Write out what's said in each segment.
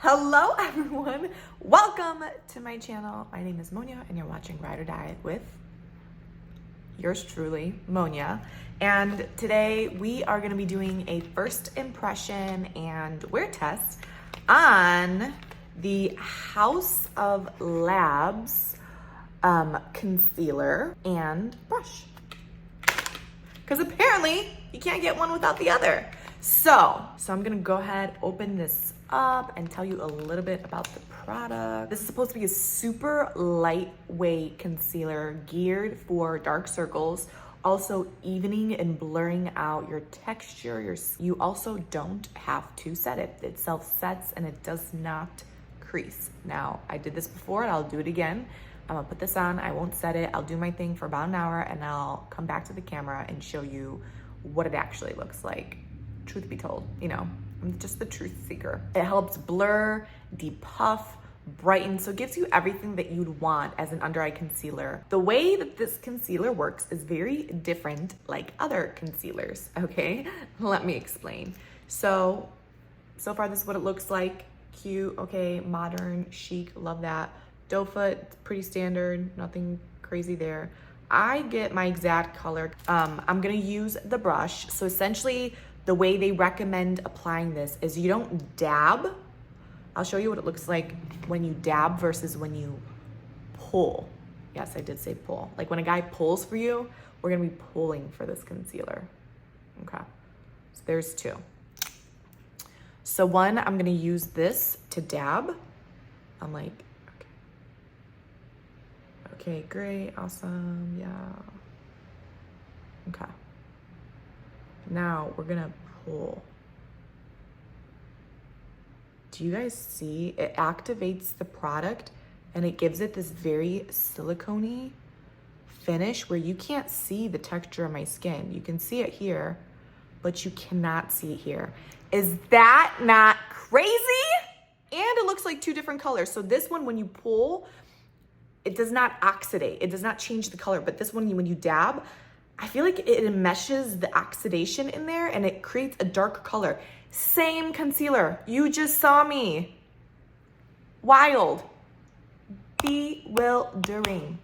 Hello everyone, welcome to my channel. My name is Monia and you're watching Ride or Die with yours truly, Monia. And today we are gonna be doing a first impression and wear test on the House of Labs concealer and brush. Because apparently you can't get one without the other. So I'm gonna go ahead, open this up and tell you a little bit about the product. This is supposed to be a super lightweight concealer geared for dark circles, also evening and blurring out your texture. You also don't have to set it. It self-sets and it does not crease. Now, I did this before and I'll do it again. I'm gonna put this on, I won't set it. I'll do my thing for about an hour and I'll come back to the camera and show you what it actually looks like. Truth be told, you know, I'm just the truth seeker. It helps blur, depuff, brighten, so it gives you everything that you'd want as an under eye concealer. The way that this concealer works is very different like other concealers, okay? Let me explain. So far this is what it looks like. Cute, okay, modern, chic, love that. Doe foot, pretty standard, nothing crazy there. I get my exact color. I'm gonna use the brush. So essentially, the way they recommend applying this is you don't dab. I'll show you what it looks like when you dab versus when you pull. Yes, I did say pull. Like when a guy pulls for you, we're gonna be pulling for this concealer. Okay, so there's two. So one, I'm gonna use this to dab. I'm like, okay, great, awesome, yeah. Okay. Now we're gonna pull. Do you guys see? It activates the product and it gives it this very silicone-y finish where you can't see the texture of my skin. You can see it here, but you cannot see it here. Is that not crazy? And it looks like two different colors. So this one, when you pull, it does not oxidate. It does not change the color. But this one, when you dab, I feel like it enmeshes the oxidation in there and it creates a dark color. Same concealer. You just saw me. Wild. Bewildering.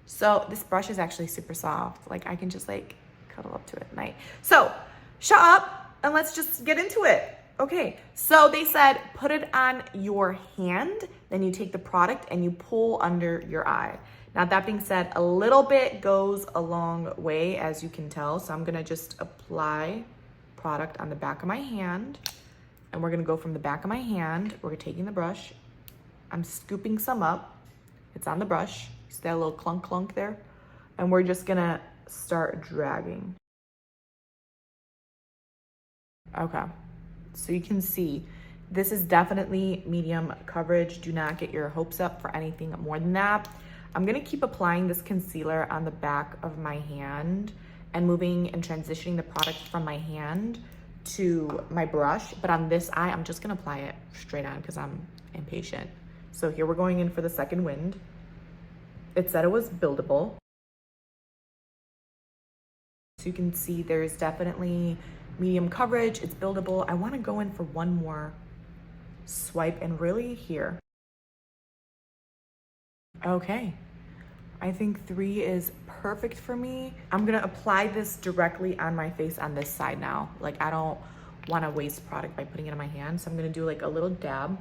So this brush is actually super soft. Like I can just like cuddle up to it at night. So shut up and let's just get into it. Okay, so they said put it on your hand, then you take the product and you pull under your eye. Now that being said, a little bit goes a long way, as you can tell. So I'm gonna just apply product on the back of my hand and we're gonna go from the back of my hand, we're taking the brush, I'm scooping some up, it's on the brush, see that little clunk clunk there? And we're just gonna start dragging. Okay. So you can see, this is definitely medium coverage. Do not get your hopes up for anything more than that. I'm gonna keep applying this concealer on the back of my hand and moving and transitioning the product from my hand to my brush. But on this eye, I'm just gonna apply it straight on because I'm impatient. So here we're going in for the second wind. It said it was buildable. So you can see there's definitely medium coverage, it's buildable. I wanna go in for one more swipe and really here. Okay, I think 3 is perfect for me. I'm gonna apply this directly on my face on this side now. Like I don't wanna waste product by putting it on my hand. So I'm gonna do like a little dab.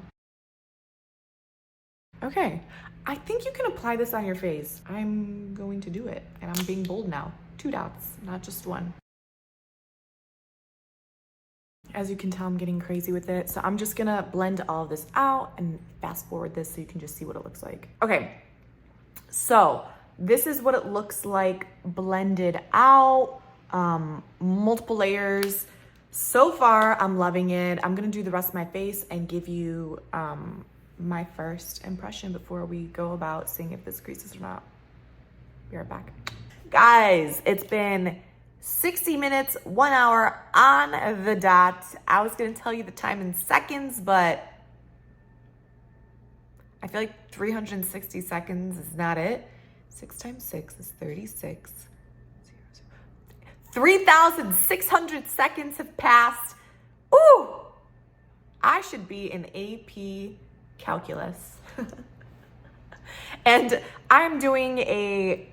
Okay, I think you can apply this on your face. I'm going to do it and I'm being bold now. 2 dots, not just 1. As you can tell, I'm getting crazy with it. So I'm just gonna blend all of this out and fast forward this so you can just see what it looks like. Okay, so this is what it looks like blended out, multiple layers. So far, I'm loving it. I'm gonna do the rest of my face and give you my first impression before we go about seeing if this creases or not. Be right back. Guys, it's been 60 minutes, 1 hour on the dot. I was gonna tell you the time in seconds, but I feel like 360 seconds is not it. 6 times 6 is 36. 3,600 seconds have passed. Ooh, I should be in AP calculus. And I'm doing a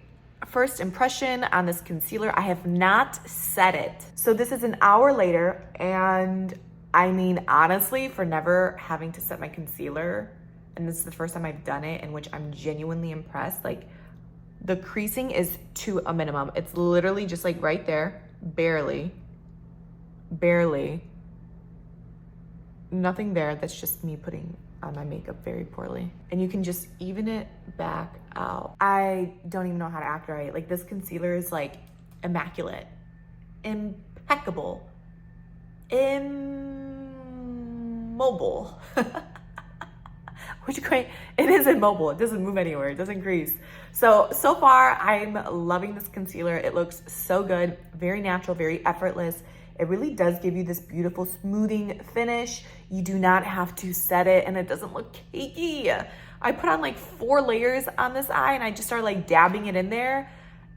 first impression on this concealer. I have not set it. So this is an hour later, and I mean, honestly, for never having to set my concealer, and this is the first time I've done it, in which I'm genuinely impressed. Like, the creasing is to a minimum. It's literally just like right there, barely. Nothing there. That's just me putting on my makeup very poorly. And you can just even it back out. I don't even know how to act right. Like, this concealer is like immaculate, impeccable, immobile. Which great, it is immobile. It doesn't move anywhere. It doesn't crease. So far I'm loving this concealer. It looks so good, very natural, very effortless. It really does give you this beautiful smoothing finish. You do not have to set it, and it doesn't look cakey. I put on like 4 layers on this eye, and I just started like dabbing it in there.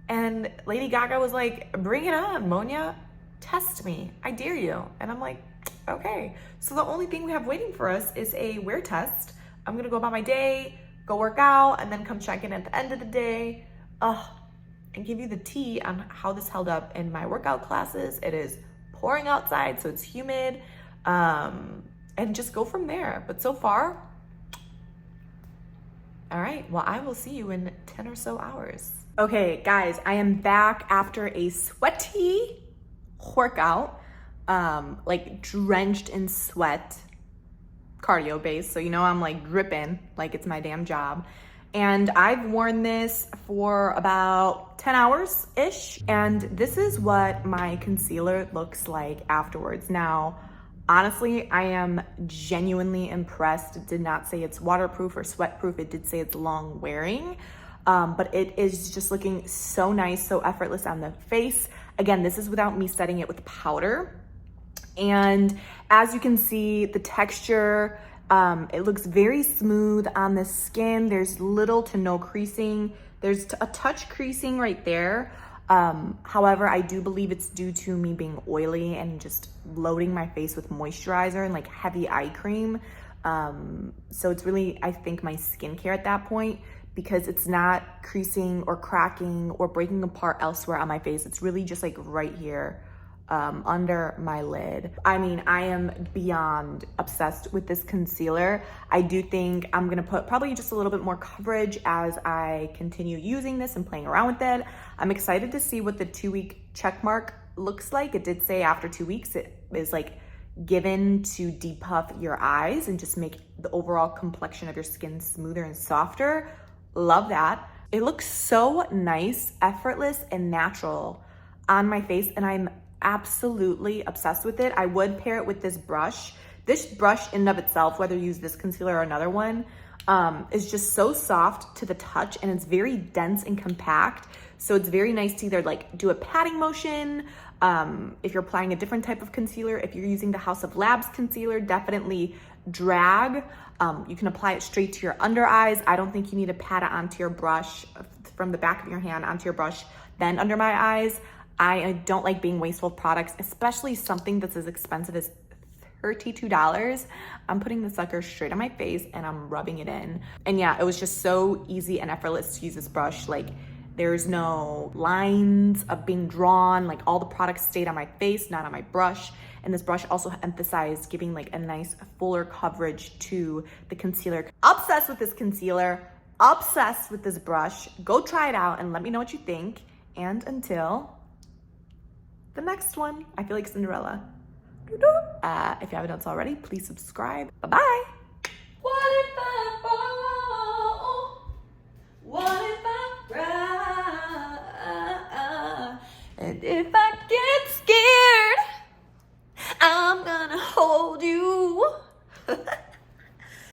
And Lady Gaga was like, bring it on, Monia. Test me. I dare you. And I'm like, okay. So the only thing we have waiting for us is a wear test. I'm gonna go about my day, go work out, and then come check in at the end of the day. And give you the tea on how this held up in my workout classes. It is pouring outside, so it's humid, and just go from there. But so far, all right, well, I will see you in 10 or so hours. Okay, guys, I am back after a sweaty workout, like drenched in sweat, cardio based. So, you know, I'm like dripping like it's my damn job. And I've worn this for about 10 hours-ish. And this is what my concealer looks like afterwards. Now, honestly, I am genuinely impressed. It did not say it's waterproof or sweatproof. It did say it's long wearing. But it is just looking so nice, so effortless on the face. Again, this is without me setting it with powder. And as you can see, the texture, it looks very smooth on the skin. There's little to no creasing. There's a touch creasing right there. However, I do believe it's due to me being oily and just loading my face with moisturizer and like heavy eye cream. So it's really, I think, my skincare at that point, because it's not creasing or cracking or breaking apart elsewhere on my face. It's really just like right here. Under my lid. I mean, I am beyond obsessed with this concealer. I do think I'm gonna put probably just a little bit more coverage as I continue using this and playing around with it. I'm excited to see what the 2-week check mark looks like. It did say after 2 weeks it is like given to depuff your eyes and just make the overall complexion of your skin smoother and softer. Love that. It looks so nice, effortless, and natural on my face, and I'm absolutely obsessed with it. I would pair it with this brush. This brush in and of itself, whether you use this concealer or another one, is just so soft to the touch, and it's very dense and compact. So it's very nice to either like do a patting motion, if you're applying a different type of concealer. If you're using the House of Labs concealer, definitely drag. You can apply it straight to your under eyes. I don't think you need to pat it onto your brush from the back of your hand onto your brush, then under my eyes. I don't like being wasteful of products, especially something that's as expensive as $32. I'm putting the sucker straight on my face and I'm rubbing it in. And yeah, it was just so easy and effortless to use this brush. Like, there's no lines of being drawn. Like, all the products stayed on my face, not on my brush. And this brush also emphasized giving like a nice fuller coverage to the concealer. Obsessed with this concealer, obsessed with this brush. Go try it out and let me know what you think. And until the next one, I feel like Cinderella. If you haven't done so already, please subscribe. Bye-bye. What if I fall? What if I cry? And if I